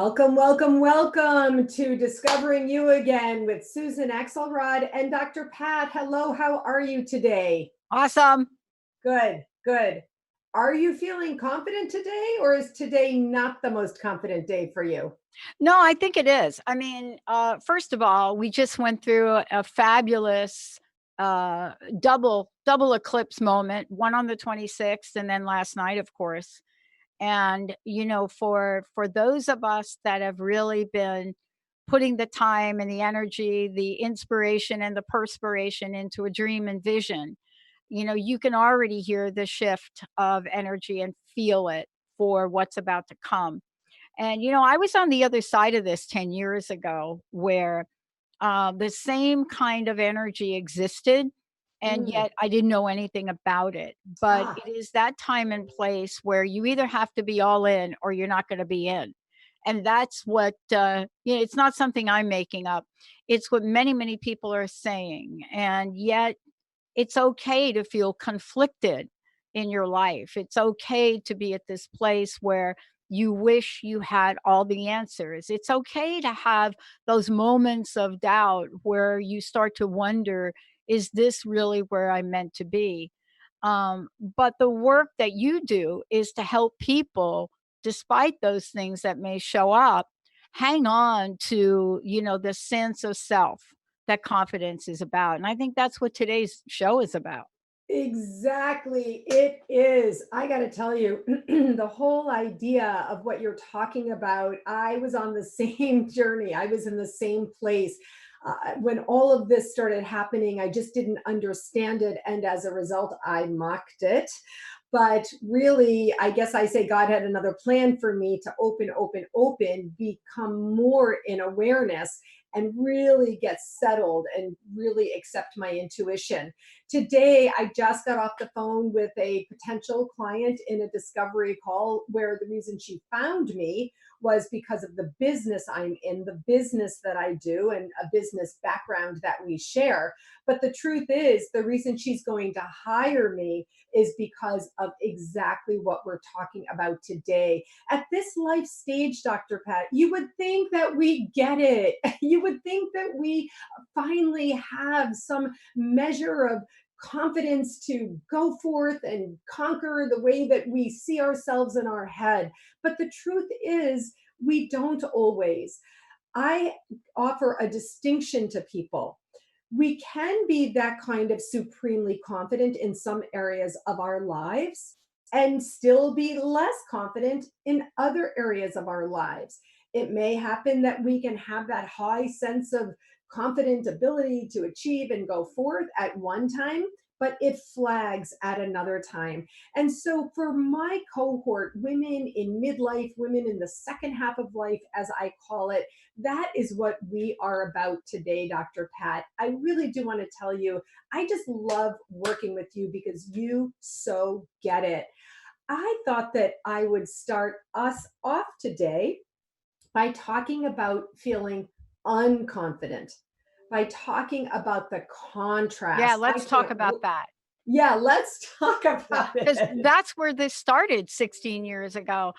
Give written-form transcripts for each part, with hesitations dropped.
Welcome, welcome, welcome to Discovering You Again with Susan Axelrod and Dr. Pat. Hello, how are you today? Awesome. Good, good. Are you feeling confident today, or is today not the most confident day for you? No, I think it is. First of all, we just went through a fabulous double eclipse moment, one on the 26th and then last night, of course. And for those of us that have really been putting the time and the energy, the inspiration and the perspiration into a dream and vision, you can already hear the shift of energy and feel it for what's about to come. And, I was on the other side of this 10 years ago where the same kind of energy existed, and Mm. yet I didn't know anything about it. But Ah, it is that time and place where you either have to be all in or you're not going to be in. And that's what, it's not something I'm making up. It's what many, many people are saying. And yet it's okay to feel conflicted in your life. It's okay to be at this place where you wish you had all the answers. It's okay to have those moments of doubt where you start to wonder, is this really where I'm meant to be? But the work that you do is to help people, despite those things that may show up, hang on to, the sense of self that confidence is about. And I think that's what today's show is about. exactly. It is. I got to tell you, the whole idea of what you're talking about, I was on the same journey. I was in the same place. When all of this started happening, I just didn't understand it. And as a result, I mocked it. But really, I guess I say God had another plan for me to open, open, open, become more in awareness and really get settled and really accept my intuition. Today, I just got off the phone with a potential client in a discovery call where the reason she found me was because of the business I'm in, the business that I do, and a business background that we share. But the truth is, the reason she's going to hire me is because of exactly what we're talking about today. At this life stage, Dr. Pat, you would think that we get it. You would think that we finally have some measure of confidence to go forth and conquer the way that we see ourselves in our head. But the truth is, we don't always. I offer a distinction to people. We can be that kind of supremely confident in some areas of our lives and still be less confident in other areas of our lives. It may happen that we can have that high sense of confident ability to achieve and go forth at one time, but it flags at another time. And so, for my cohort, women in midlife, women in the second half of life, as I call it, that is what we are about today, Dr. Pat. I really do want to tell you, I just love working with you because you so get it. I thought that I would start us off today by talking about feeling unconfident, by talking about the Yeah, contrast. I let's talk can't, about that. yeah, let's talk about Because it. that's where this started 16 years ago.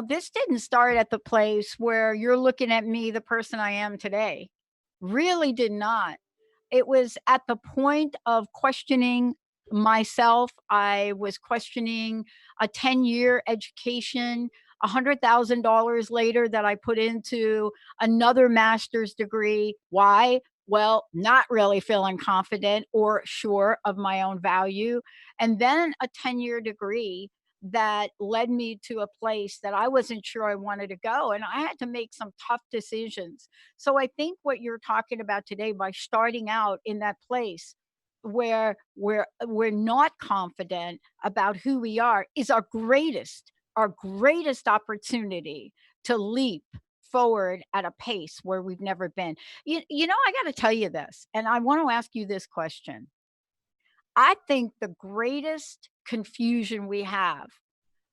This didn't start at the place where you're looking at me, the person I am today. Really did not. It was at the point of questioning myself. I was questioning a 10-year education, $100,000 later that I put into another master's degree. Why? Well, not really feeling confident or sure of my own value. And then a 10-year degree that led me to a place that I wasn't sure I wanted to go. And I had to make some tough decisions. So I think what you're talking about today, by starting out in that place where we're not confident about who we are, is our greatest opportunity to leap forward at a pace where we've never been. I got to tell you this, and I want to ask you this question. I think the greatest confusion we have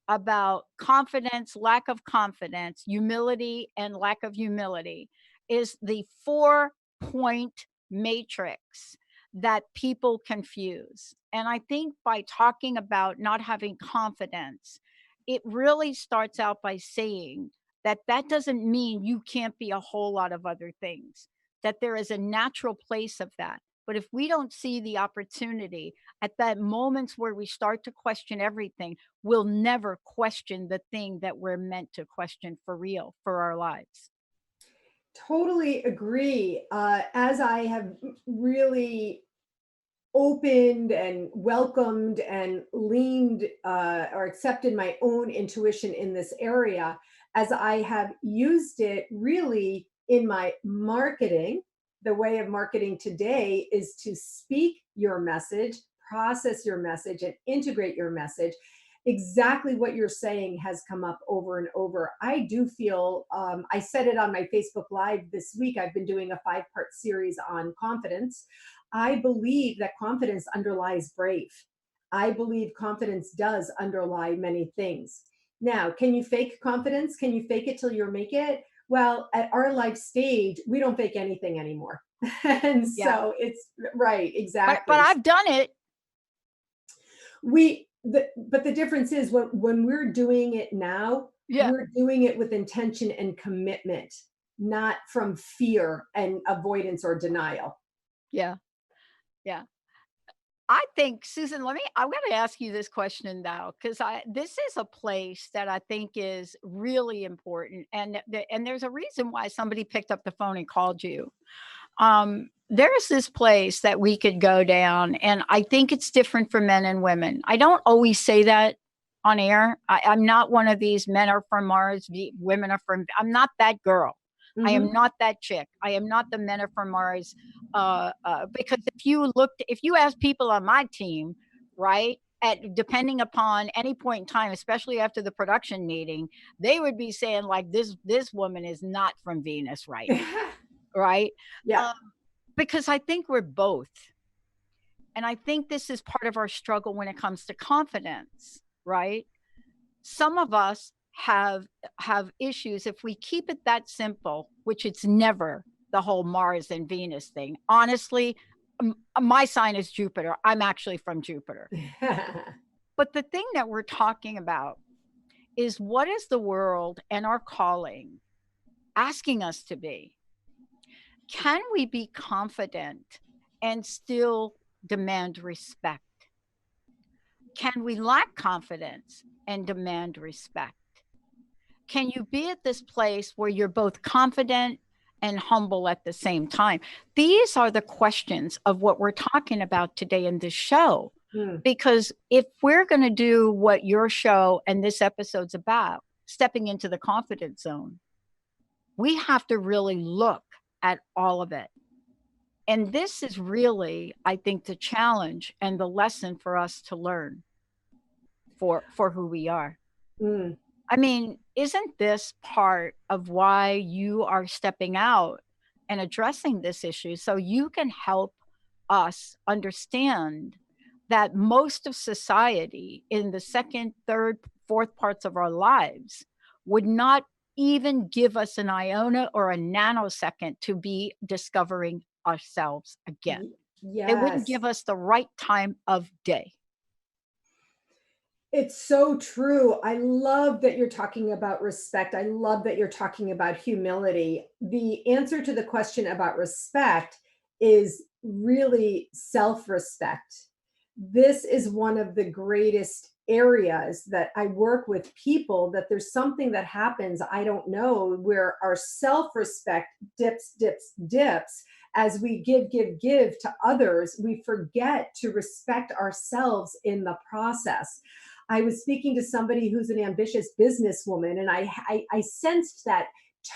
about confidence, lack of confidence, humility, and lack of humility is the 4-point matrix that people confuse. And I think by talking about not having confidence, it really starts out by saying that doesn't mean you can't be a whole lot of other things, that there is a natural place of that. But if we don't see the opportunity at that moments where we start to question everything, we'll never question the thing that we're meant to question for real for our lives. Totally agree. As I have really opened and welcomed and leaned or accepted my own intuition in this area, as I have used it really in my marketing. The way of marketing today is to speak your message, process your message, and integrate your message. Exactly what you're saying has come up over and over. I do feel, I said it on my Facebook Live this week. I've been doing a 5-part series on confidence. I believe that confidence underlies brave. I believe confidence does underlie many things. Now, can you fake confidence? Can you fake it till you make it? Well, at our life stage, we don't fake anything anymore. And Yeah. so it's right, But exactly. I've done it. But the difference is when we're doing it now, Yeah. we're doing it with intention and commitment, not from fear and avoidance or denial. Yeah. Yeah. I think, Susan, I'm going to ask you this question now, because this is a place that I think is really important, and there's a reason why somebody picked up the phone and called you. There's this place that we could go down, and I think it's different for men and women. I don't always say that on air. I'm not one of these men are from Mars, women are from. I'm not that girl. I am Mhm. not that chick. I am not the men are from Mars. Because if you ask people on my team, right, at depending upon any point in time, especially after the production meeting, they would be saying like this woman is not from Venus, right? Right? Yeah. Um, because I think we're both. And I think this is part of our struggle when it comes to confidence, right? Some of us have issues if we keep it that simple, which it's never the whole Mars and Venus thing. Honestly, my sign is Jupiter. I'm actually from Jupiter. But the thing that we're talking about is what is the world and our calling asking us to be? Can we be confident and still demand respect? Can we lack confidence and demand respect? Can you be at this place where you're both confident and humble at the same time? These are the questions of what we're talking about today in this show. Mm. Because if we're going to do what your show and this episode's about, stepping into the confidence zone, we have to really look at all of it. And this is really, I think, the challenge and the lesson for us to learn for who we are. Mm. I mean, isn't this part of why you are stepping out and addressing this issue so you can help us understand that most of society in the second, third, fourth parts of our lives would not even give us an iota or a nanosecond to be discovering ourselves again. They wouldn't Yes. give us the right time of day. It's so true. I love that you're talking about respect. I love that you're talking about humility. The answer to the question about respect is really self respect. This is one of the greatest areas that I work with people, that there's something that happens, I don't know, where our self respect dips as we give to others. We forget to respect ourselves in the process. I was speaking to somebody who's an ambitious businesswoman, and I sensed that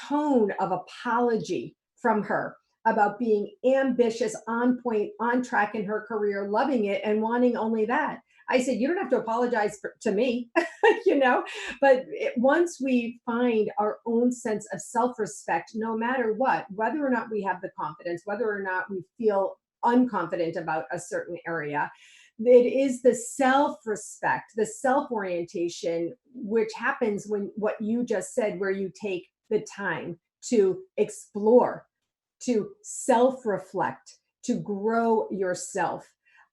tone of apology from her about being ambitious, on point, on track in her career, loving it, and wanting only that. I said, you don't have to apologize to me, you know, but once we find our own sense of self respect, no matter what, whether or not we have the confidence, whether or not we feel unconfident about a certain area, it is the self respect, the self orientation, which happens when what you just said, where you take the time to explore, to self reflect, to grow yourself.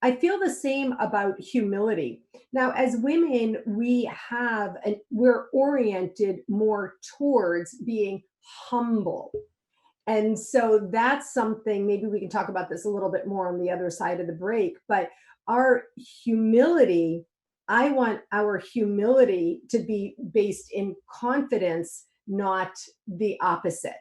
I feel the same about humility. Now, as women, we're oriented more towards being humble. And so that's something, maybe we can talk about this a little bit more on the other side of the break, but our humility, I want our humility to be based in confidence, not the opposite,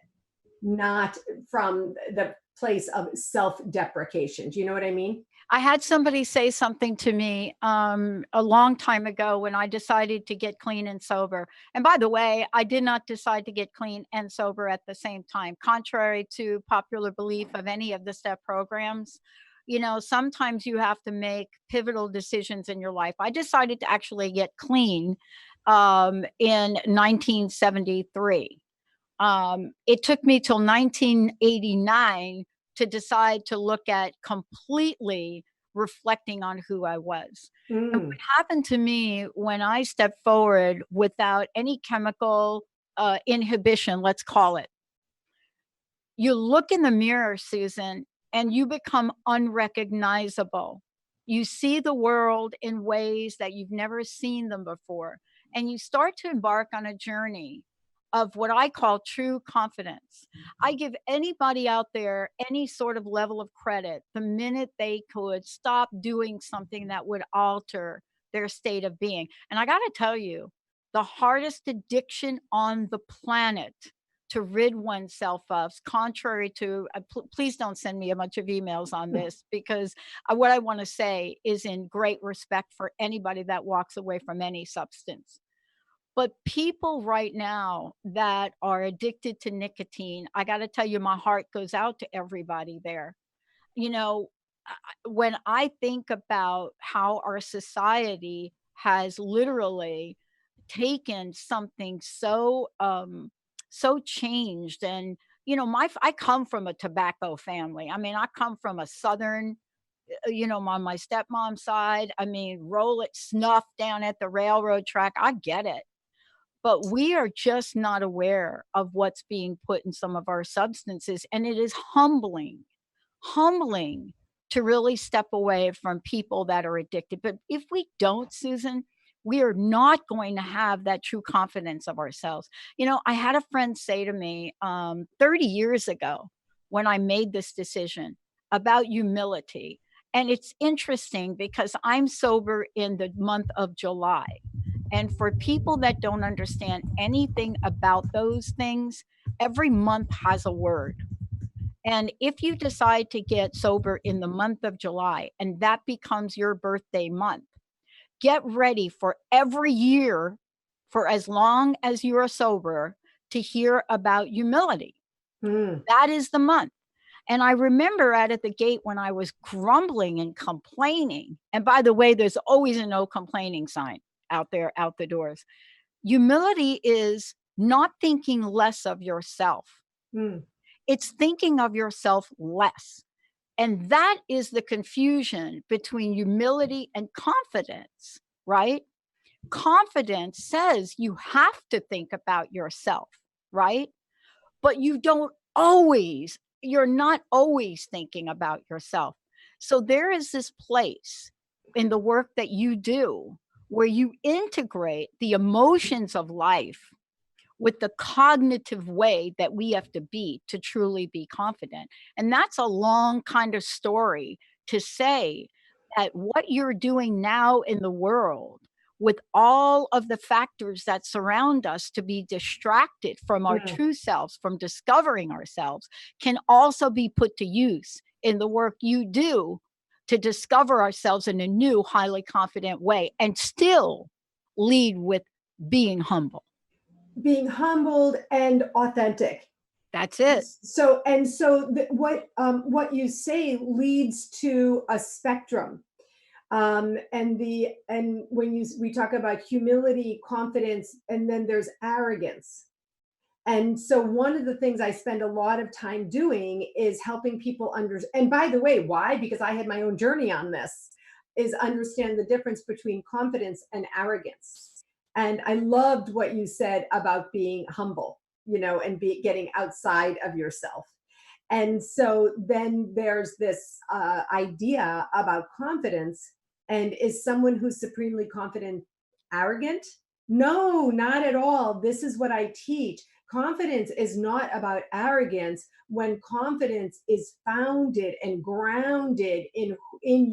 not from the place of self deprecation. Do you know what I mean? I had somebody say something to me a long time ago when I decided to get clean and sober. And by the way, I did not decide to get clean and sober at the same time, contrary to popular belief of any of the STEP programs. You know, sometimes you have to make pivotal decisions in your life. I decided to actually get clean in 1973. It took me till 1989 to decide to look at completely reflecting on who I was. And what Mm, happened to me when I stepped forward without any chemical inhibition, let's call it, you look in the mirror, Susan, and you become unrecognizable. You see the world in ways that you've never seen them before. And you start to embark on a journey of what I call true confidence. I give anybody out there any sort of level of credit the minute they could stop doing something that would alter their state of being. And I got to tell you, the hardest addiction on the planet to rid oneself of, contrary to, please don't send me a bunch of emails on this, because what I want to say is in great respect for anybody that walks away from any substance. But people right now that are addicted to nicotine, I got to tell you, my heart goes out to everybody there. You know, when I think about how our society has literally taken something so so changed, and you know, I come from a tobacco family. I mean, I come from a southern, you know, on my stepmom's side, I mean, roll it snuff down at the railroad track, I get it. But we are just not aware of what's being put in some of our substances, and it is humbling to really step away from people that are addicted. But if we don't, Susan, we are not going to have that true confidence of ourselves. You know, I had a friend say to me 30 years ago when I made this decision about humility. And it's interesting because I'm sober in the month of July. And for people that don't understand anything about those things, every month has a word. And if you decide to get sober in the month of July and that becomes your birthday month, get ready for every year for as long as you are sober to hear about humility. mm. That is the month. And I remember at the gate when I was grumbling and complaining. And by the way, there's always a no complaining sign out there, out the doors. Humility is not thinking less of yourself, Mm, it's thinking of yourself less. And that is the confusion between humility and confidence, right? Confidence says you have to think about yourself, right? But you're not always thinking about yourself. So there is this place in the work that you do where you integrate the emotions of life with the cognitive way that we have to be to truly be confident. And that's a long kind of story to say that what you're doing now in the world with all of the factors that surround us to be distracted from our mm. true selves, from discovering ourselves, can also be put to use in the work you do to discover ourselves in a new, highly confident way and still lead with being humble. Being humbled and authentic. That's it. What you say leads to a spectrum. And when you we talk about humility, confidence, and then there's arrogance. And so one of the things I spend a lot of time doing is helping people understand. And by the way, why? Because I had my own journey on this, is understand the difference between confidence and arrogance. And I loved what you said about being humble, and getting outside of yourself. And so then there's this idea about confidence. And is someone who's supremely confident arrogant? No, not at all. This is what I teach. Confidence is not about arrogance when confidence is founded and grounded in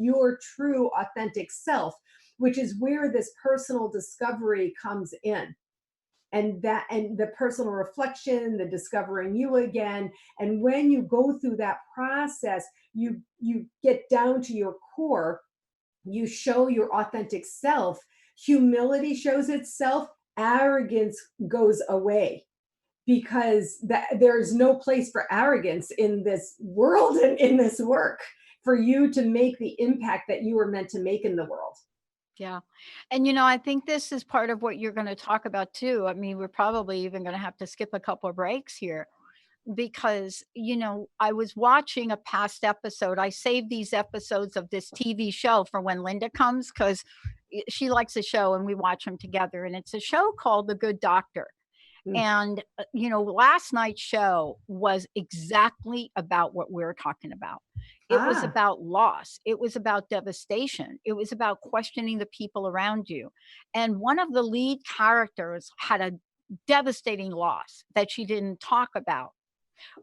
your true authentic self, which is where this personal discovery comes in. And the personal reflection, the discovering you again. And when you go through that process, you get down to your core, you show your authentic self, humility shows itself, arrogance goes away, because there's no place for arrogance in this world and in this work for you to make the impact that you were meant to make in the world. Yeah. And, I think this is part of what you're going to talk about too. I mean, we're probably even going to have to skip a couple of breaks here because, I was watching a past episode. I saved these episodes of this TV show for when Linda comes because she likes the show and we watch them together. And it's a show called The Good Doctor. Mm. And, last night's show was exactly about what we're talking about. It was Ah. about loss. It was about devastation. It was about questioning the people around you. And one of the lead characters had a devastating loss that she didn't talk about.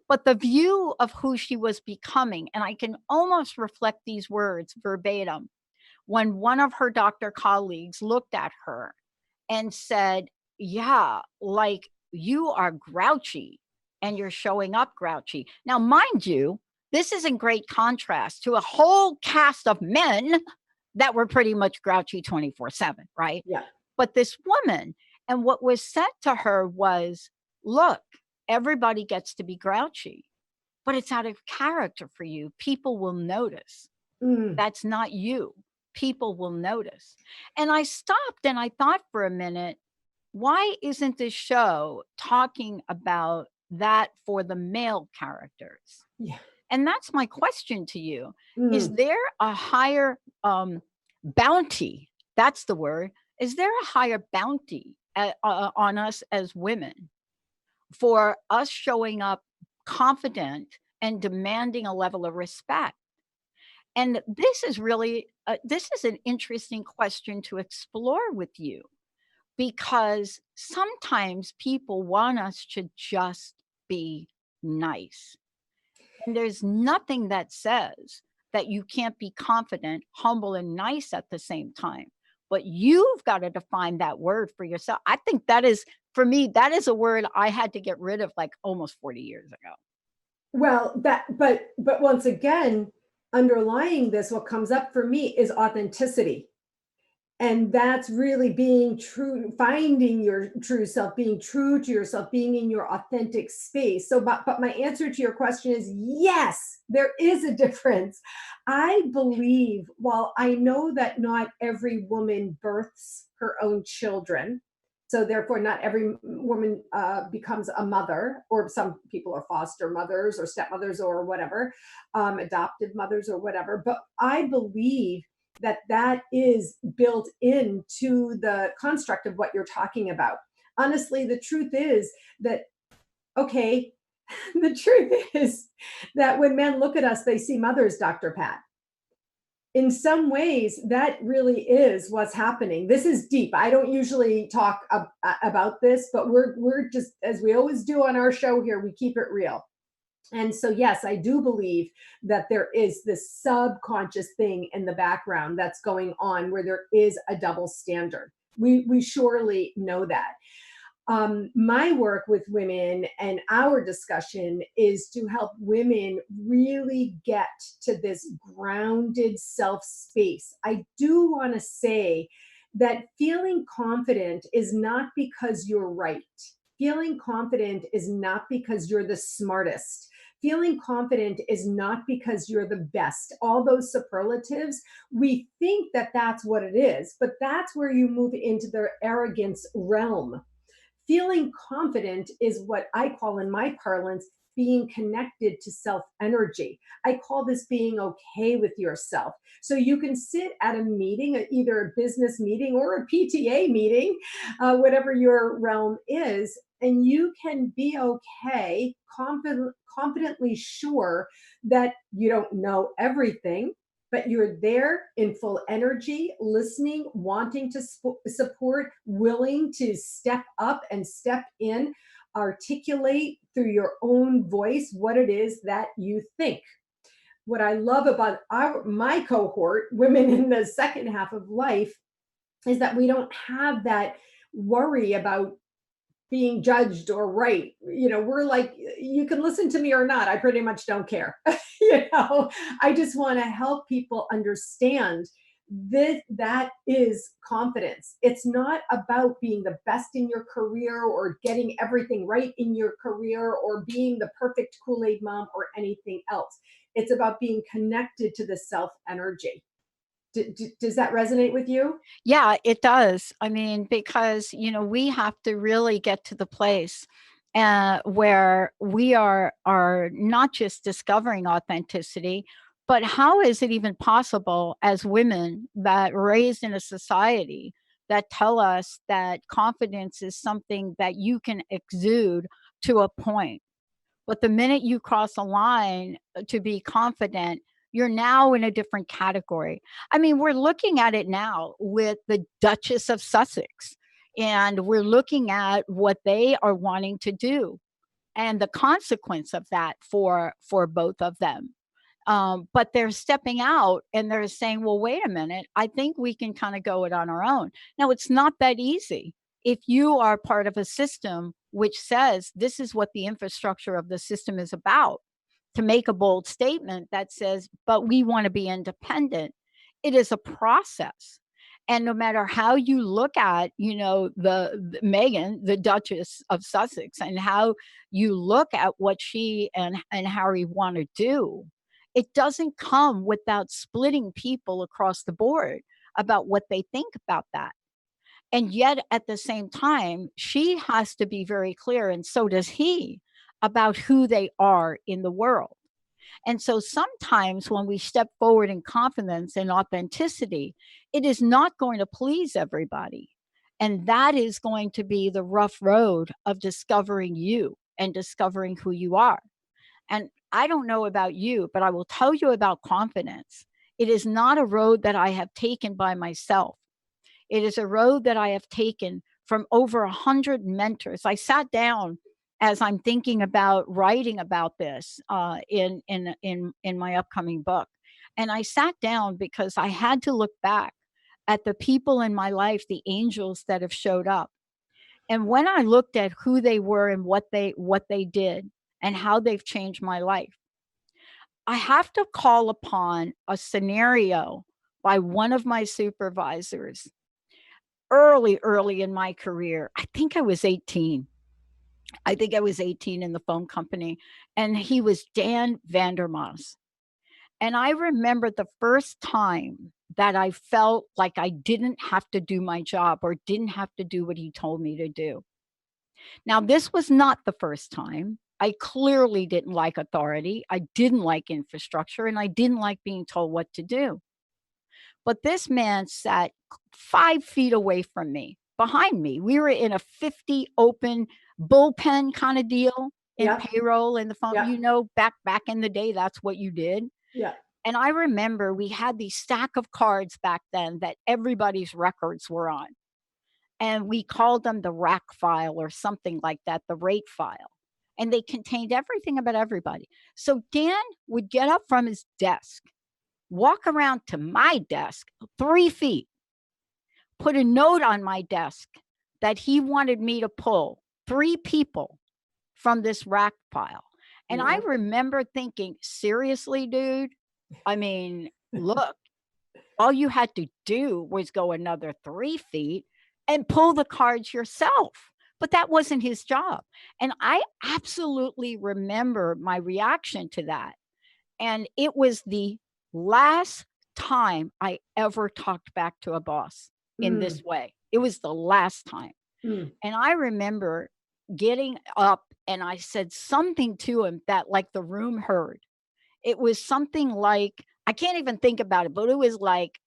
But the view of who she was becoming, and I can almost reflect these words verbatim, when one of her doctor colleagues looked at her and said, yeah, like you are grouchy and you're showing up grouchy. Now, mind you, this is in great contrast to a whole cast of men that were pretty much grouchy 24/7, right? Yeah. But this woman, and what was said to her was, look, everybody gets to be grouchy, but it's out of character for you. People will notice. Mm. That's not you. People will notice. And I stopped and I thought for a minute, why isn't this show talking about that for the male characters? Yeah. And that's my question to you. Is Mm. there a higher bounty? That's the word. Is there a higher bounty on us as women for us showing up confident and demanding a level of respect? And this is really, this is an interesting question to explore with you because sometimes people want us to just be nice. And there's nothing that says that you can't be confident, humble, and nice at the same time. But you've got to define that word for yourself. I think that is, for me, that is a word I had to get rid of like almost 40 years ago. Well, but once again, underlying this, what comes up for me is authenticity. And that's really being true, finding your true self, being true to yourself, being in your authentic space. So, but my answer to your question is yes, there is a difference. I believe, while I know that not every woman births her own children, so therefore not every woman becomes a mother, or some people are foster mothers or stepmothers or whatever, adopted mothers or whatever. But I believe that is built into the construct of what you're talking about. Honestly, the truth is that, okay, the truth is that when men look at us, they see mothers, Dr. Pat. In some ways, that really is what's happening. This is deep. I don't usually talk about this, but we're just, as we always do on our show here, we keep it real. And so, yes, I do believe that there is this subconscious thing in the background that's going on where there is a double standard. We surely know that. My work with women and our discussion is to help women really get to this grounded self space. I do want to say that feeling confident is not because you're right. Feeling confident is not because you're the smartest. Feeling confident is not because you're the best. All those superlatives, we think that that's what it is, but that's where you move into the arrogance realm. Feeling confident is what I call, in my parlance, being connected to self energy. I call this being okay with yourself. So you can sit at a meeting, either a business meeting or a PTA meeting, whatever your realm is, and you can be okay, confidently sure that you don't know everything, but you're there in full energy, listening, wanting to support, willing to step up and step in, articulate through your own voice what it is that you think. What I love about my cohort, women in the second half of life, is that we don't have that worry about being judged or right. We're like, you can listen to me or not. I pretty much don't care. I just want to help people understand that is confidence. It's not about being the best in your career or getting everything right in your career or being the perfect Kool-Aid mom or anything else. It's about being connected to the self energy. Does that resonate with you? Yeah, it does. I mean, because, we have to really get to the place where we are not just discovering authenticity, but how is it even possible as women that raised in a society that tell us that confidence is something that you can exude to a point? But the minute you cross a line to be confident, you're now in a different category. I mean, we're looking at it now with the Duchess of Sussex, and we're looking at what they are wanting to do and the consequence of that for both of them. But they're stepping out and they're saying, well, wait a minute, I think we can kind of go it on our own. Now, it's not that easy. If you are part of a system which says this is what the infrastructure of the system is about, to make a bold statement that says, but we want to be independent, it is a process. And no matter how you look at, the Meghan, the Duchess of Sussex, and how you look at what she and Harry want to do, it doesn't come without splitting people across the board about what they think about that. And yet, at the same time, she has to be very clear, and so does he, about who they are in the world. And so sometimes when we step forward in confidence and authenticity, it is not going to please everybody. And that is going to be the rough road of discovering you and discovering who you are. And I don't know about you, but I will tell you about confidence. It is not a road that I have taken by myself. It is a road that I have taken from over 100 mentors. I sat down as I'm thinking about writing about this in my upcoming book, and I sat down because I had to look back at the people in my life, the angels that have showed up. And when I looked at who they were and what they did and how they've changed my life, I have to call upon a scenario by one of my supervisors early in my career. I think I was 18. I think I was 18 in the phone company, and he was Dan Vandermoss. And I remember the first time that I felt like I didn't have to do my job or didn't have to do what he told me to do. Now, this was not the first time. I clearly didn't like authority. I didn't like infrastructure, and I didn't like being told what to do. But this man sat 5 feet away from me, behind me. We were in a 50 open bullpen kind of deal in Yeah, payroll in the phone. yeah, Back in the day, that's what you did. yeah. And I remember we had these stack of cards back then that everybody's records were on. And we called them the rack file or something like that, the rate file. And they contained everything about everybody. So Dan would get up from his desk, walk around to my desk 3 feet, put a note on my desk that he wanted me to pull 3 people from this rack pile. And I Yeah. remember thinking, seriously, dude? I mean, look, all you had to do was go another 3 feet and pull the cards yourself. But that wasn't his job. And I absolutely remember my reaction to that. And it was the last time I ever talked back to a boss in Mm, this way. It was the last time. mm. And I remember getting up and I said something to him that like the room heard. It was something like, I can't even think about it, but it was like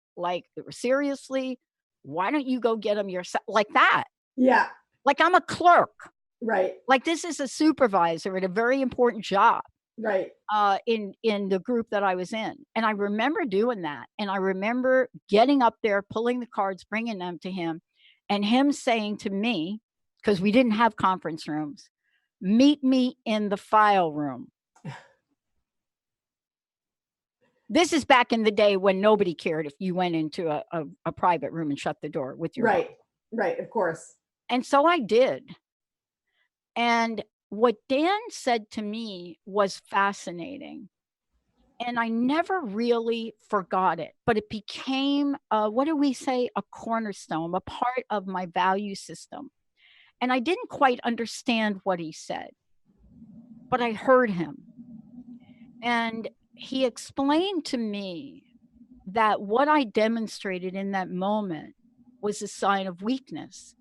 seriously, why don't you go get them yourself? Like that. Yeah. Like I'm a clerk. Right. Like, this is a supervisor at a very important job, Right. in the group that I was in, and I remember doing that, and I remember getting up there, pulling the cards, bringing them to him, and him saying to me, because we didn't have conference rooms, "Meet me in the file room." This is back in the day when nobody cared if you went into a private room and shut the door with your boss. Right. Right. Of course. And so I did. And what Dan said to me was fascinating. And I never really forgot it, but it became, what do we say, a cornerstone, a part of my value system. And I didn't quite understand what he said, but I heard him. And he explained to me that what I demonstrated in that moment was a sign of weakness.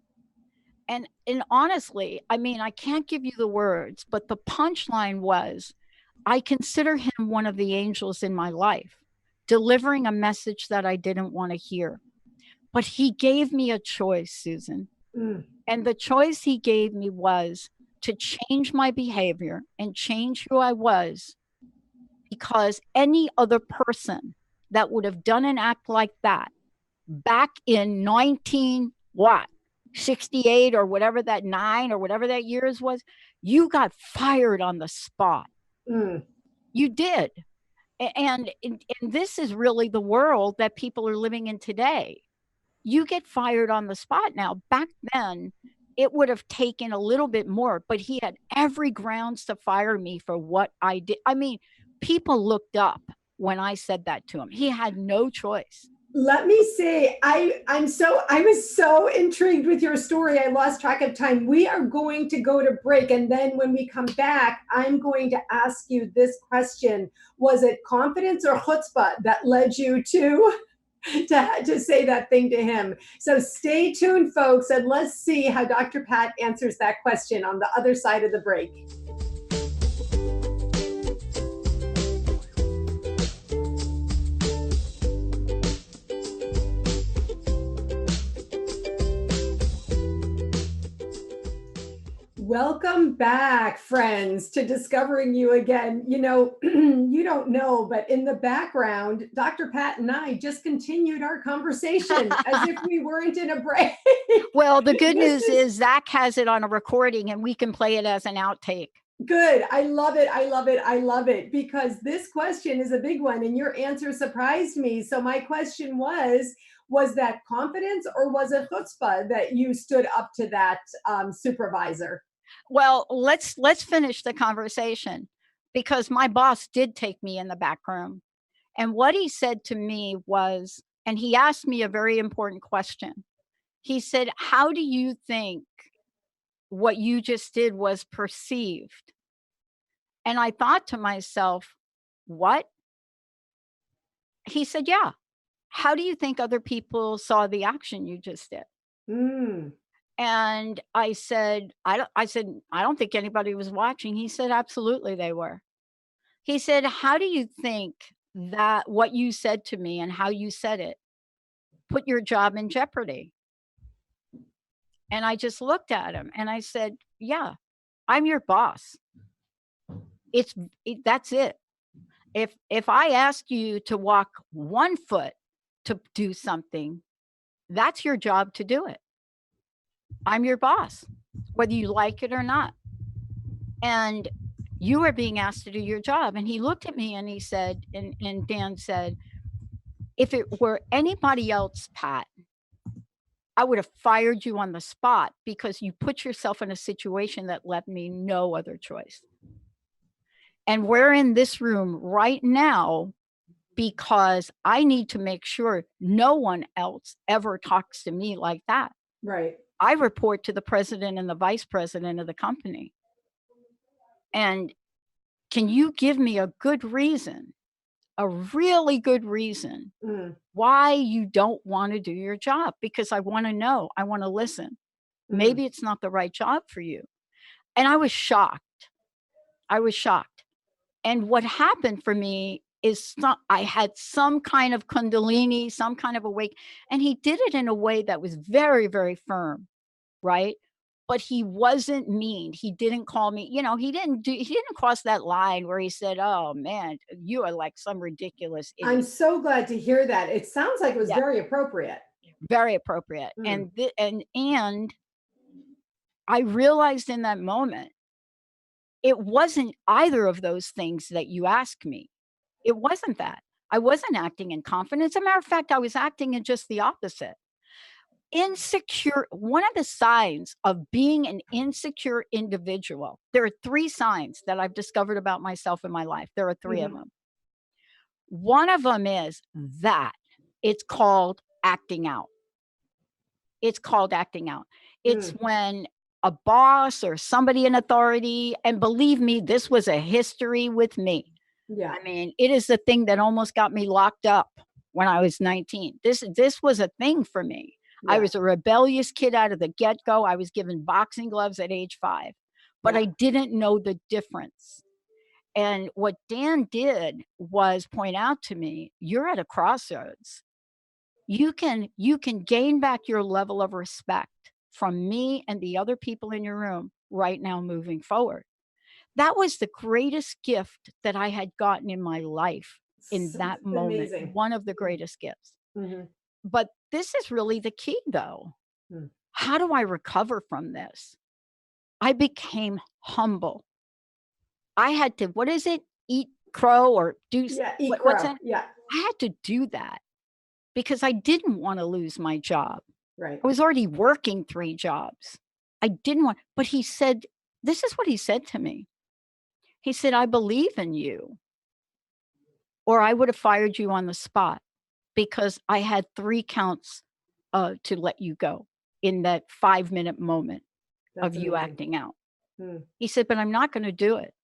And honestly, I mean, I can't give you the words, but the punchline was, I consider him one of the angels in my life, delivering a message that I didn't want to hear. But he gave me a choice, Susan. Mm. And the choice he gave me was to change my behavior and change who I was, because any other person that would have done an act like that back in 19 what 68 or whatever that 9 or whatever that years was, you got fired on the spot. Mm. You did. And this is really the world that people are living in today. You get fired on the spot now. Back then, it would have taken a little bit more, but he had every grounds to fire me for what I did. I mean, people looked up when I said that to him. He had no choice. Let me say, I was so intrigued with your story. I lost track of time. We are going to go to break, and then when we come back, I'm going to ask you this question: was it confidence or chutzpah that led you to say that thing to him? So stay tuned, folks, and let's see how Dr. Pat answers that question on the other side of the break. Welcome back, friends, to Discovering You Again. You know, you don't know, but in the background, Dr. Pat and I just continued our conversation as if we weren't in a break. Well, the good news is Zach has it on a recording and we can play it as an outtake. Good. I love it. I love it. I love it, because this question is a big one and your answer surprised me. So my question was that confidence or was it chutzpah that you stood up to that supervisor? Well, let's finish the conversation, because my boss did take me in the back room. And what he said to me was, and he asked me a very important question. He said, "How do you think what you just did was perceived?" And I thought to myself, "What?" He said, "Yeah. How do you think other people saw the action you just did?" Mm. And I don't think anybody was watching. He said, "Absolutely they were." He said, "How do you think that what you said to me and how you said it put your job in jeopardy?" And I just looked at him and I said, "Yeah, I'm your boss. It's that's it. If I ask you to walk 1 foot to do something, that's your job to do it. I'm your boss, whether you like it or not. And you are being asked to do your job." And he looked at me and he said, and Dan said, "If it were anybody else, Pat, I would have fired you on the spot because you put yourself in a situation that left me no other choice. And we're in this room right now because I need to make sure no one else ever talks to me like that. Right. I report to the president and the vice president of the company. And can you give me a good reason, a really good reason, Mm. why you don't want to do your job? Because I want to know, I want to listen. Mm. Maybe it's not the right job for you." And I was shocked. I was shocked. And what happened for me is I had some kind of kundalini, some kind of awake, and he did it in a way that was very, very firm, right? but he wasn't mean. He didn't call me, he didn't cross that line where he said, "Oh man, you are like some ridiculous I'm idiot." so glad to hear that. It sounds like it was Yeah, very appropriate. very appropriate. Mm, And I realized in that moment, it wasn't either of those things that you asked me. It wasn't that. I wasn't acting in confidence. As a matter of fact, I was acting in just the opposite. Insecure, one of the signs of being an insecure individual, there are 3 signs that I've discovered about myself in my life. There are 3 of mhm. them. One of them is that it's called acting out. It's called acting out. It's Mm, when a boss or somebody in authority, and believe me, this was a history with me. yeah, I mean, it is the thing that almost got me locked up when I was 19. This was a thing for me. I yeah, was a rebellious kid out of the get-go. I was given boxing gloves at age 5, but yeah. I didn't know the difference. And what Dan did was point out to me, "You're at a crossroads. You can gain back your level of respect from me and the other people in your room right now moving forward." That was the greatest gift that I had gotten in my life in that moment, Amazing. one of the greatest gifts. Mhm, But this is really the key, though. mm. How do I recover from this? I became humble. I had to, what is it? Eat crow or do, Yeah, eat what's crow. that? Yeah, I had to do that because I didn't want to lose my job. right. I was already working 3 jobs. I didn't want, but he said, this is what he said to me. He said, "I believe in you, or I would have fired you on the spot because I had 3 counts, to let you go in that 5-minute moment of That's you amazing. acting out." Mm. He said, "But I'm not gonna do it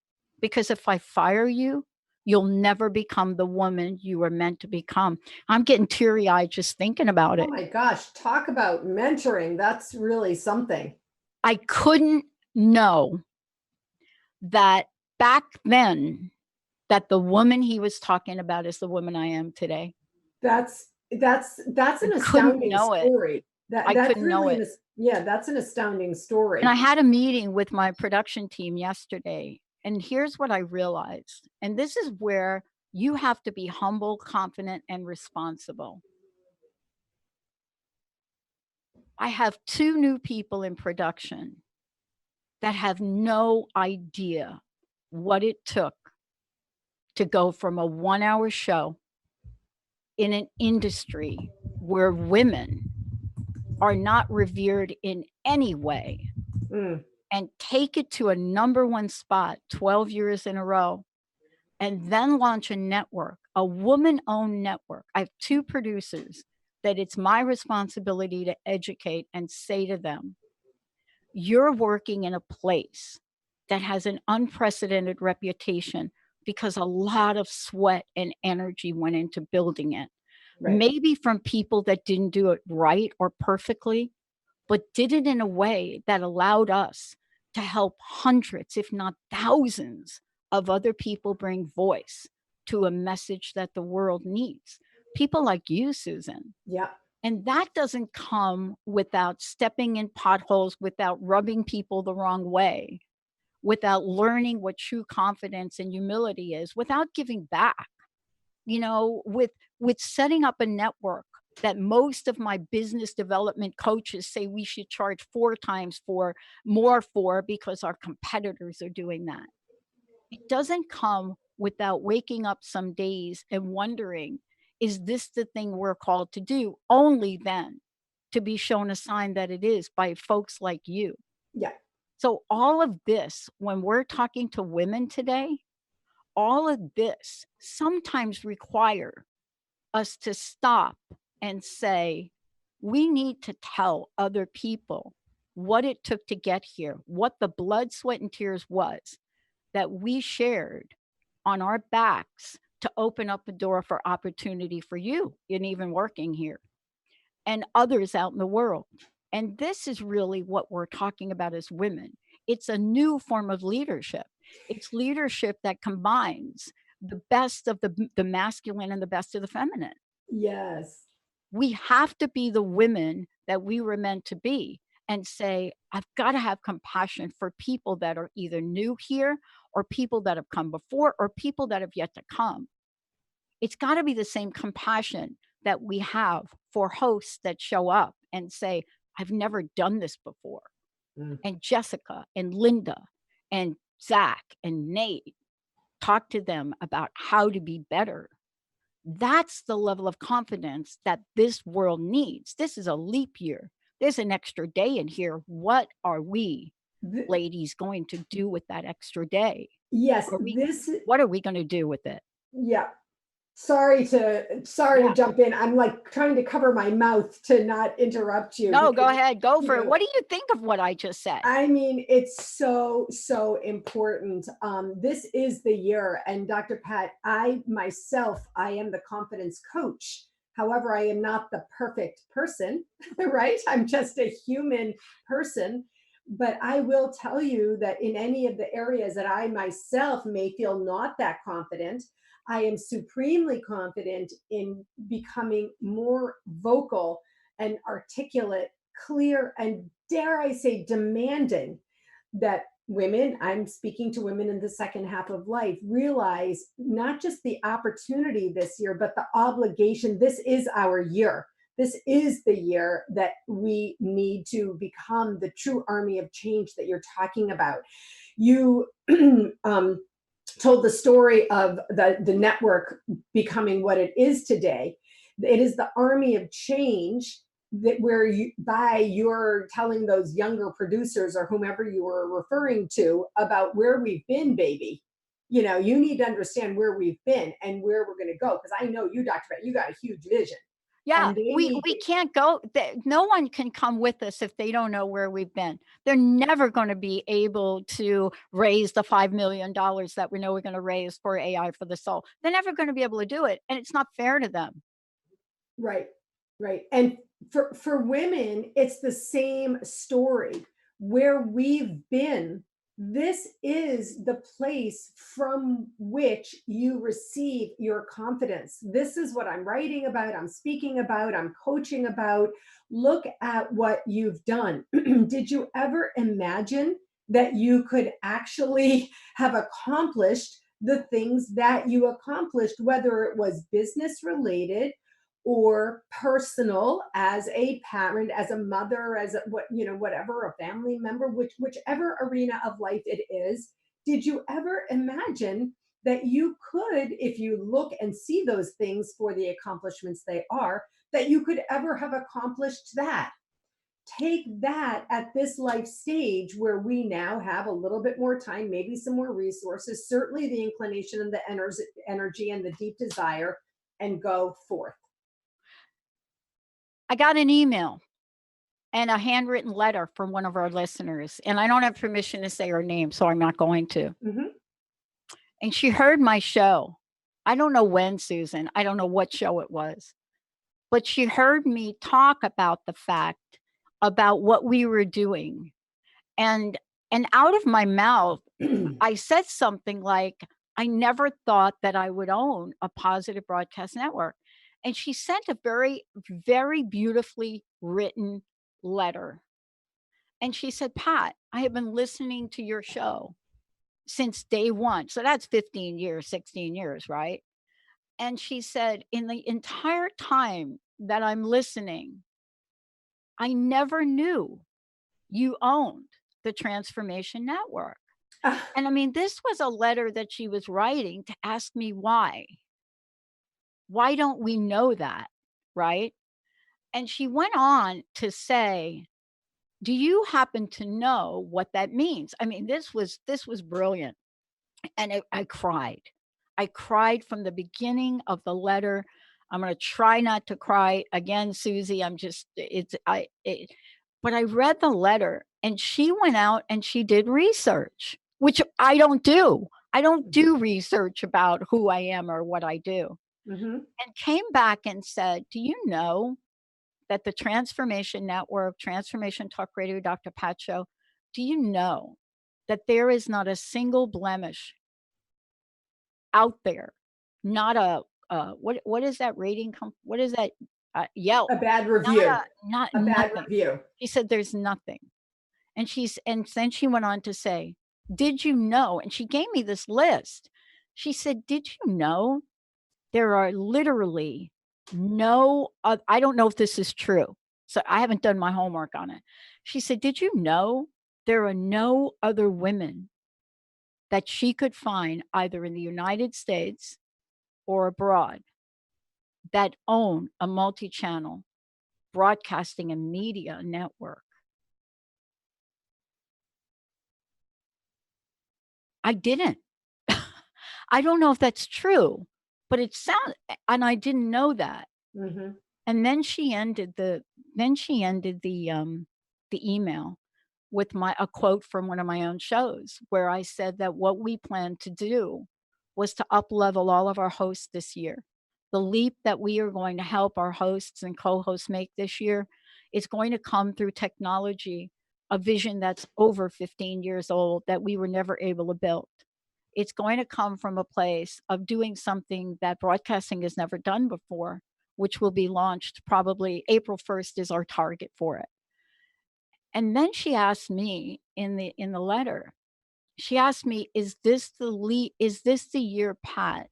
because if I fire you, you'll never become the woman you were meant to become." I'm getting teary-eyed just thinking about Oh it. my gosh, talk about mentoring. That's really something. I couldn't know that back then, that the woman he was talking about is the woman I am today. That's I an couldn't astounding know it. story. I That's couldn't know really it. yeah, that's an astounding And I story. had a meeting with my production team yesterday, and here's what I realized. And this is where you have to be humble, confident, and responsible. I have 2 new people in production that have no idea what it took to go from a 1-hour show in an industry where women are not revered in any way Mm, and take it to a number 1 spot 12 years in a row and then launch a network, a woman-owned network. I have 2 producers that it's my responsibility to educate and say to them, "You're working in a place that has an unprecedented reputation because a lot of sweat and energy went into building it. right. Maybe from people that didn't do it right or perfectly, but did it in a way that allowed us to help hundreds, if not thousands, of other people bring voice to a message that the world needs." People like you, Susan. Yeah. And that doesn't come without stepping in potholes, without rubbing people the wrong way, without learning what true confidence and humility is, without giving back, with setting up a network that most of my business development coaches say we should charge 4 times for more for because our competitors are doing that. It doesn't come without waking up some days and wondering, is this the thing we're called to do? Only then to be shown a sign that it is by folks like you. Yeah. So, all of this, when we're talking to women today, all of this sometimes require us to stop and say, we need to tell other people what it took to get here, what the blood, sweat, and tears was that we shared on our backs to open up the door for opportunity for you in even working here and others out in the world. And this is really what we're talking about as women. It's a new form of leadership. It's leadership that combines the best of the masculine and the best of the feminine. Yes. We have to be the women that we were meant to be. and say, I've got to have compassion for people that are either new here or people that have come before or people that have yet to come. It's got to be the same compassion that we have for hosts that show up and say, I've never done this before. Mm. And Jessica and Linda and Zach and Nate, talk to them about how to be better. That's the level of confidence that this world needs. This is a leap year. There's an extra day in here. What are we, Th- ladies, going to do with that extra day? yes, Are we, what are we going to do with it? yeah. Sorry to Yeah. jump in. I'm like trying to cover my mouth to not interrupt you No, go because, ahead. Go you for it. know, What do you think of what I just said? I mean, it's so important. This is the year. And Dr. Pat, I myself, I am the confidence coach. However, I am not the perfect person, right? I'm just a human person. But I will tell you that in any of the areas that I myself may feel not that confident, I am supremely confident in becoming more vocal and articulate, clear, and dare I say, demanding that women, I'm speaking to women in the second half of life, realize not just the opportunity this year, but the obligation. This is our year. This is the year that we need to become the true army of change that you're talking about. You told the story of the network becoming what it is today. It is the army of change that where you by you're telling those younger producers or whomever you were referring to about where we've been, baby. You know, you need to understand where we've been and where we're going to go, because I know you, Dr. Pat, you got a huge vision, Yeah, and they we need we to. can't go, no one can come with us if they don't know where we've been. They're never gonna be able to raise the $5 million that we know we're gonna raise for AI for the soul. They're never gonna be able to do it, and it's not fair to them. Right, right. And for women, it's the same story. Where we've been, this is the place from which you receive your confidence. This is what I'm writing about, I'm speaking about, I'm coaching about. Look at what you've done. Did you ever imagine that you could actually have accomplished the things that you accomplished, whether it was business related or personal, as a parent, as a mother, as a, what, you know, whatever, a family member, whichever arena of life it is? Did you ever imagine that you could, if you look and see those things for the accomplishments they are, that you could ever have accomplished that? Take that at this life stage where we now have a little bit more time, maybe some more resources, certainly the inclination and the energy and the deep desire, and go forth. I got an email and a handwritten letter from one of our listeners, and I don't have permission to say her name, so I'm not going to. Mhm. And she heard my show. I don't know when, Susan. I don't know what show it was, but she heard me talk about the fact about what we were doing. And and out of my mouth, I said something like, I never thought that I would own a positive broadcast network. And she sent a very, very beautifully written letter. And she said, Pat, I have been listening to your show since day one. So that's 15 years, 16 years, right? And she said, in the entire time that I'm listening, I never knew you owned the Transformation Network. Ah, And I mean, this was a letter that she was writing to ask me why. Why don't we know that? Right. And she went on to say, do you happen to know what that means? I mean, this was brilliant. And I cried. I cried from the beginning of the letter. I'm going to try not to cry again, Susie. I'm just, but I read the letter and she went out and she did research, which I don't do. I don't do research about who I am or what I do. mhm. And came back and said, do you know that the Transformation Network, Transformation Talk Radio, Dr. Pat Show, do you know that there is not a single blemish out there, not a what is that rating what is that Yelp. A bad Not review, not a bad nothing. review. She said, "There's nothing." And then she went on to say, "Did you know," and she gave me this list. She said, "Did you know there are literally no I don't know if this is true, so I haven't done my homework on it." She said, "Did you know there are no other women that she could find either in the United States or abroad that own a multi-channel broadcasting and media network?" I didn't. I don't know if that's true, but it sound and I didn't know that. Mhm. And then she ended the email with my a quote from one of my own shows where I said that what we planned to do was to up level all of our hosts this year. The leap that we are going to help our hosts and co-hosts make this year is going to come through technology, a vision that's over 15 years old that we were never able to build. It's going to come from a place of doing something that broadcasting has never done before, which will be launched probably April 1st is our target for it. And then she asked me in the letter, she asked me, is this the year, Pat,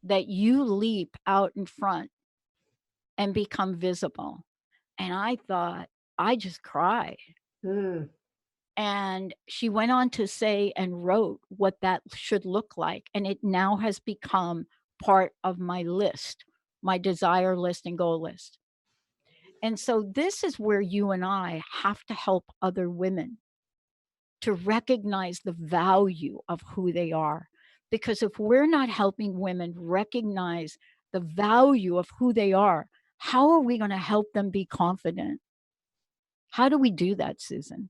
that you leap out in front and become visible?" And I thought, I just cried. Mm. And she went on to say and wrote what that should look like. And it now has become part of my list, my desire list and goal list. And so this is where you and I have to help other women to recognize the value of who they are. Because if we're not helping women recognize the value of who they are, how are we going to help them be confident? How do we do that, Susan?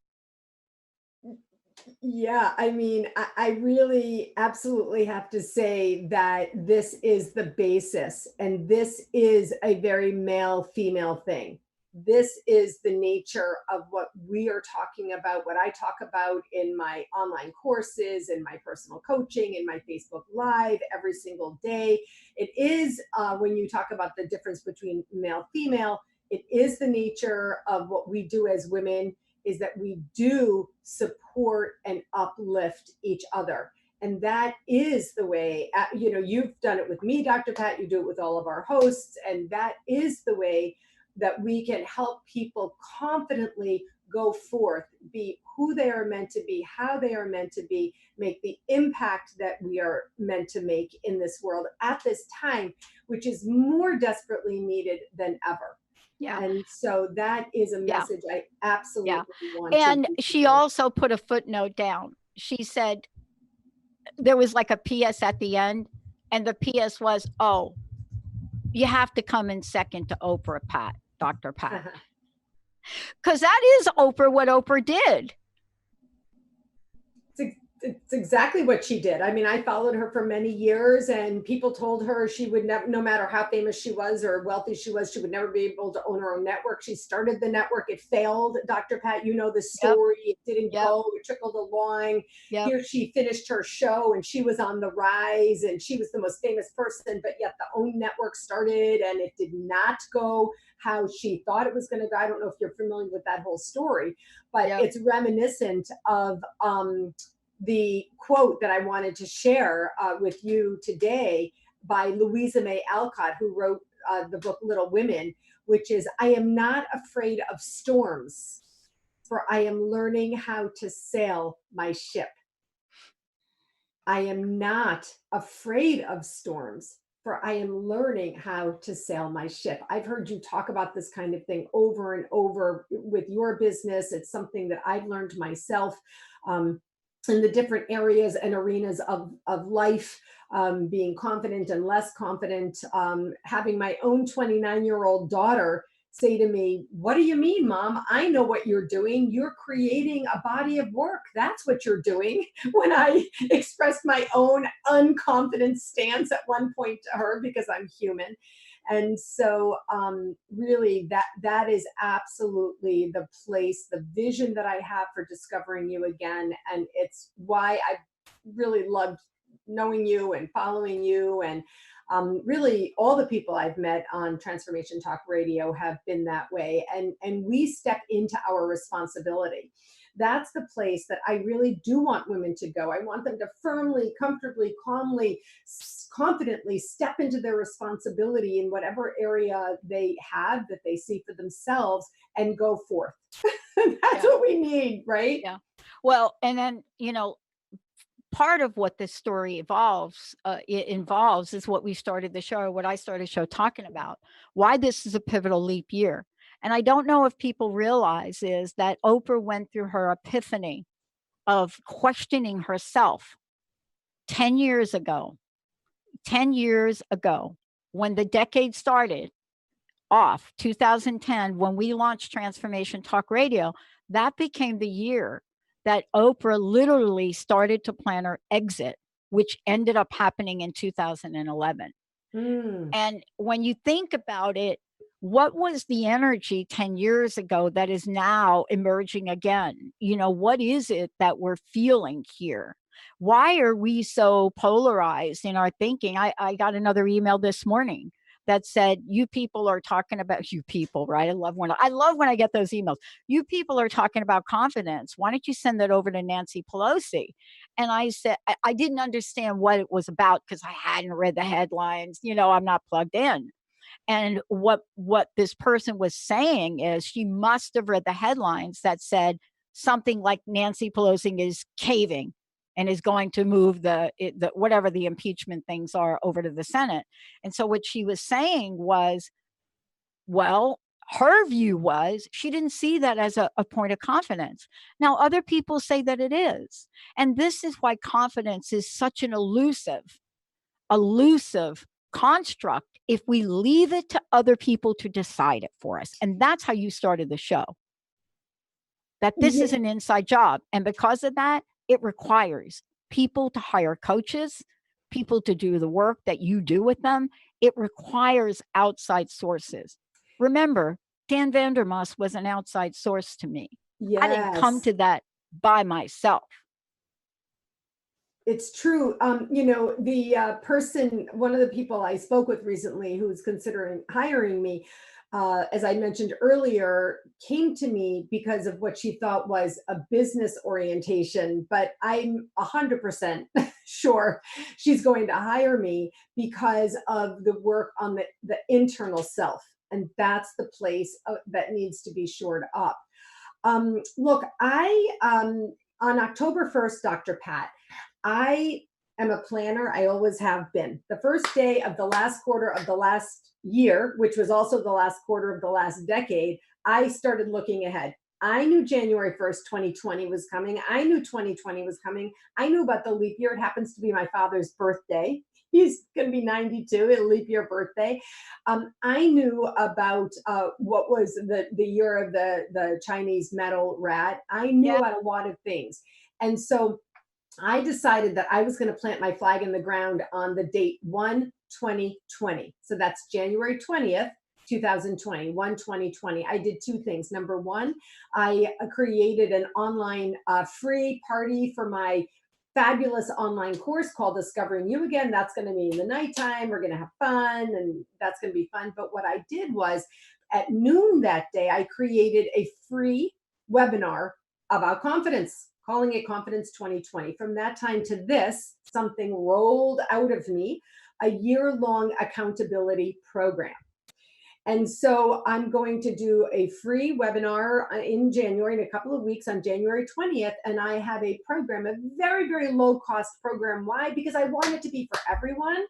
Yeah, I mean, I really absolutely have to say that this is the basis, and this is a very male female thing. This is the nature of what we are talking about, what I talk about in my online courses, in my personal coaching, in my Facebook Live every single day. It is when you talk about the difference between male female, it is the nature of what we do as women is that we do support and uplift each other. And that is the way, you've done it with me, Dr. Pat, you do it with all of our hosts. And that is the way that we can help people confidently go forth, be who they are meant to be, how they are meant to be, make the impact that we are meant to make in this world at this time, which is more desperately needed than ever. Yeah. And so that is a Yeah. message I Yeah. absolutely want to And leave she with. also put a footnote down. She said there was like a PS at the end, and the PS was, "Oh, you have to come in second to Oprah, Pat, Dr. Pat." Because that is Oprah, what Oprah did. It's exactly what she did. I mean, I followed her for many years, and people told her she would never, no matter how famous she was or wealthy she was, she would never be able to own her own network. She started the network, it failed. Dr. Pat, you know the Yep. story. It didn't Yep. go, it trickled along. Yep. Here she finished her show, and she was on the rise, and she was the most famous person, but yet the OWN network started, and it did not go how she thought it was going to go. I don't know if you're familiar with that whole story, but Yep. it's reminiscent of the quote that I wanted to share with you today by Louisa May Alcott, who wrote the book Little Women, which is, "I am not afraid of storms, for I am learning how to sail my ship." I am not afraid of storms, for I am learning how to sail my ship. I've heard you talk about this kind of thing over and over with your business. It's something that I've learned myself. In the different areas and arenas of life, being confident and less confident, having my own 29-year-old daughter say to me, "What do you mean, Mom? I know what you're doing. You're creating a body of work. That's what you're doing." When I expressed my own unconfident stance at one point to her, because I'm human. And so really that is absolutely the place, the vision that I have for discovering you again. And it's why I really loved knowing you and following you. And Really, all the people I've met on Transformation Talk Radio have been that way. And we step into our responsibility. That's the place that I really do want women to go. I want them to firmly, comfortably, calmly, confidently step into their responsibility in whatever area they have that they see for themselves and go forth. That's Yeah. what we need, right? Yeah. Well, and then, part of what this story it involves is what we started the show, what I started the show talking about, why this is a pivotal leap year. And I don't know if people realize is that Oprah went through her epiphany of questioning herself 10 years ago, 10 years ago, when the decade started off, 2010, when we launched Transformation Talk Radio, that became the year that Oprah literally started to plan her exit, which ended up happening in 2011. Mm. And when you think about it, what was the energy 10 years ago that is now emerging again? What is it that we're feeling here? Why are we so polarized in our thinking? I got another email this morning that said, "You people are talking about you people, right? I love when I get those emails. You people are talking about confidence. Why don't you send that over to Nancy Pelosi?" And I said, I didn't understand what it was about because I hadn't read the headlines. I'm not plugged in. And what this person was saying is she must have read the headlines that said something like Nancy Pelosi is caving and is going to move the whatever the impeachment things are over to the Senate. And so what she was saying was, well, her view was she didn't see that as a point of confidence. Now, other people say that it is. And this is why confidence is such an elusive construct if we leave it to other people to decide it for us. And that's how you started the show, that this is Yeah. an inside job. And because of that, it requires people to hire coaches, people to do the work that you do with them. It requires outside sources. Remember, Dan Vandermoss was an outside source to me. I didn't come Yes. to that by myself. It's true. The person, one of the people I spoke with recently who was considering hiring me, as I mentioned earlier, came to me because of what she thought was a business orientation. But I'm 100% sure she's going to hire me because of the work on the internal self. And that's the place that needs to be shored up. Look, on October 1st, Dr. Pat, I am a planner. I always have been. The first day of the last quarter of the last year, which was also the last quarter of the last decade, I started looking ahead. I knew January 1st, 2020 was coming. I knew 2020 was coming. I knew about the leap year. It happens to be my father's birthday. He's going to be 92, a leap year birthday. I knew about what was the year of the Chinese metal rat. I knew Yeah. about a lot of things. And so I decided that I was going to plant my flag in the ground on the date 1/20/20. So that's January 20th, 2020, 1/20/20. I did two things. Number one, I created an online free party for my fabulous online course called Discovering You Again. That's going to be in the nighttime. We're going to have fun and that's going to be fun. But what I did was at noon that day, I created a free webinar about confidence, calling it Confidence 2020. From that time to this, something rolled out of me, a year-long accountability program. And so I'm going to do a free webinar in January, in a couple of weeks on January 20th. And I have a program, a very, very low cost program. Why? Because I want it to be for everyone,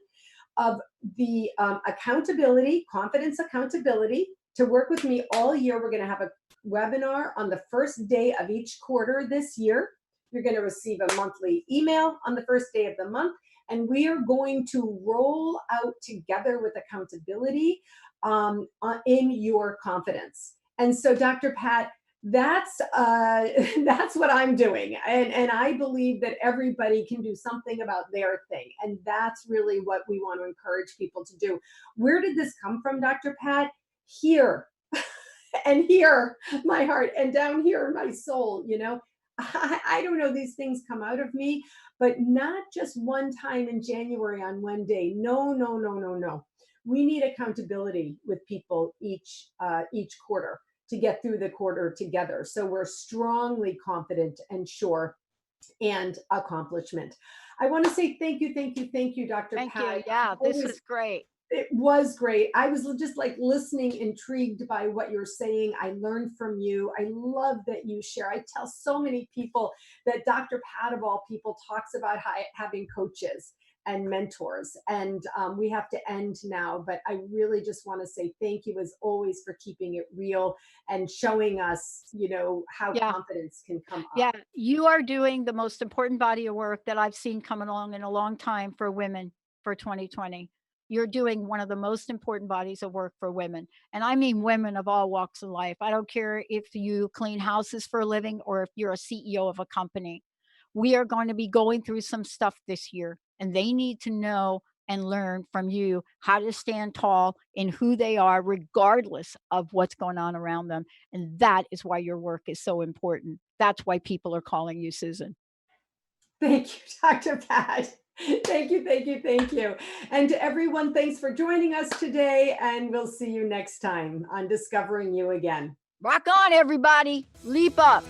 of the accountability, confidence accountability, to work with me all year. We're going to have a webinar on the first day of each quarter this year. You're going to receive a monthly email on the first day of the month. And we are going to roll out together with accountability in your confidence. And so, Dr. Pat, that's that's what I'm doing, and I believe that everybody can do something about their thing, and that's really what we want to encourage people to do. Where did this come from, Dr. Pat? Here, and here, my heart, and down here, my soul. I don't know, these things come out of me, but not just one time in January on one day. No, no, no, no, no. We need accountability with people each quarter to get through the quarter together. So we're strongly confident and sure and accomplishment. I want to say thank you, thank you, thank you, Dr. Thank you. Pat. Yeah, this Always was great. it was great. I was just like listening, intrigued by what you're saying. I learned from you. I love that you share. I tell so many people that Dr. Pat, of all people, talks about having coaches and mentors. And we have to end now, but I really just want to say thank you as always for keeping it real and showing us, how Yeah. confidence can come up. Yeah, you are doing the most important body of work that I've seen come along in a long time for women for 2020. You're doing one of the most important bodies of work for women. And I mean women of all walks of life. I don't care if you clean houses for a living or if you're a CEO of a company. We are going to be going through some stuff this year, and they need to know and learn from you how to stand tall in who they are, regardless of what's going on around them. And that is why your work is so important. That's why people are calling you Susan. Thank you, Dr. Pat. Thank you, thank you, thank you. And to everyone, thanks for joining us today. And we'll see you next time on Discovering You Again. Rock on, everybody. Leap up.